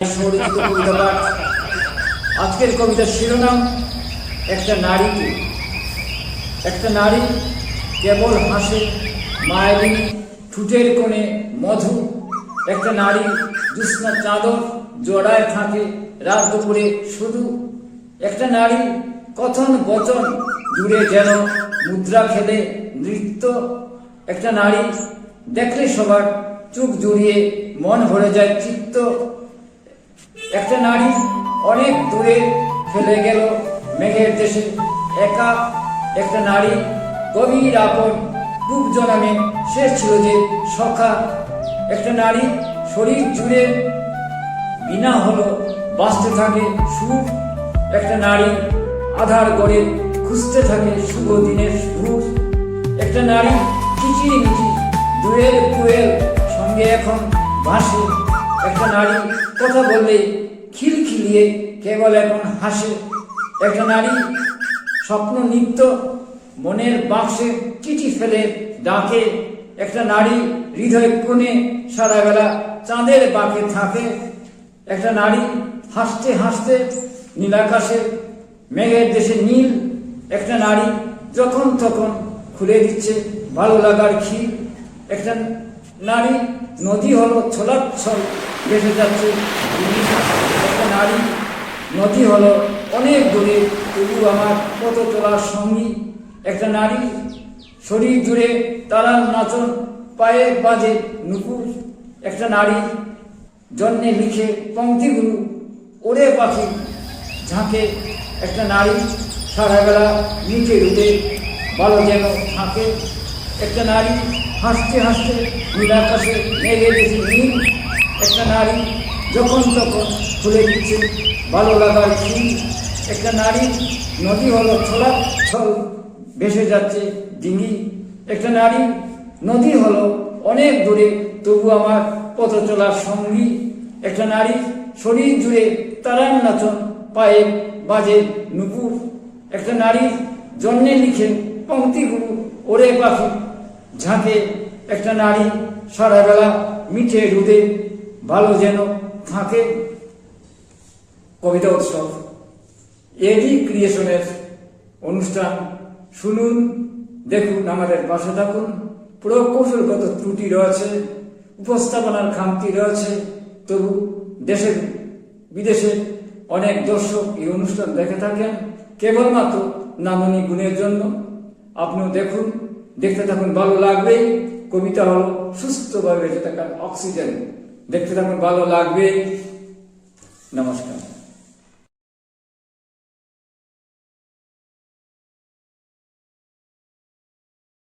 কবিতা পাঠ। আজকের কবিতার শিরোনাম একটা নারীকে। একটা নারী কেবল হাসে মায়াবিনী ঠুটের কোণে মধু। একটা নারী জ্যোৎস্না চাদর জড়ায় থাকে রাত দুপুরে শুধু। একটা নারী কথন বচন জুড়ে যেন মুদ্রা খেলে নৃত্য। একটা নারী দেখলে সবার চোখ জুড়িয়ে মন ভরে যায় চিত্ত। একটা নারী অনেক দূরে ফেলে গেল মেঘের দেশে একা। একটা নারী গভীর আপন রূপ জন্মে সে ছিল যে সখা। একটা নারী শরীর জুড়ে বিনা হলো বাঁচতে থাকে সুর। একটা নারী আধার গড়ে খুঁজতে থাকে শুভ দিনের ভোর। একটা নারী কিচিরমিচি দূরের কোয়েল সঙ্গে এখন ভাসে। একটা নারী কথা বললে খিলখিলিয়ে কেবল এখন হাসে। একটা নারী স্বপ্ন নিত্য মনের বাক্সে চিঠি ফেলে ডাকে। একটা নারী হৃদয় কোণে সারা বেলা চাঁদের বাঁকে থাকে। একটা নারী হাসতে হাসতে নীলাকাশে মেঘের দেশে নীল। একটা নারী যখন তখন খুলে দিচ্ছে ভালো লাগার খিল। একটা নারী নদী হলো ছলাচ্ছল ভেসে যাচ্ছে। একটা নারী নদী হলো অনেক দূরে তবু আমার পথ চলার সঙ্গী। একটা নারী শরীর জুড়ে তারার নাচন পায়ে বাজে নুপুর। একটা নারী জন্যে লিখে পংক্তিগুলো ওরে পাখি ঝাঁকে। একটা নারী সারা বেলা নিচে রুটে ভালো যেন থাকে। একটা নারী হাসতে হাসতে নীলাকাশে মেঘে গেছে নীল। একটা নারী যখন তখন খুলে দিচ্ছে ভালো লাগার খিল। একটা নারী নদী হলো ছলাচ্ছল ভেসে যাচ্ছে ডিঙি। একটা নারী নদী হলো অনেক দূরে তবু আমার পথ চলার সঙ্গী। একটা নারী শরীর জুড়ে তারার নাচন পায়ে বাজে নুপুর। একটা নারীর জন্যে লিখে পংক্তিগুলো ওরে পাখি ঝাঁকে। একটা নারী সারা বেলা মিঠে রুদে ভালো যেন থাকে। কবিতা উৎসব এডি ক্রিয়েশনের অনুষ্ঠান শুনুন, দেখুন, আমাদের পাশে থাকুন। প্রকৌশলগত ত্রুটি রয়েছে, উপস্থাপনার খামতি রয়েছে, তবু দেশের বিদেশে অনেক দর্শক এই অনুষ্ঠান দেখে থাকেন কেবলমাত্র নান্দনিক গুণের জন্য। আপনিও দেখুন, দেখতে থাকুন, ভালো লাগবেই। কবিতা হলো সুস্থভাবে বেঁচে থাকার অক্সিজেন। দেখতে থাকুন, ভালো লাগবে। নমস্কার।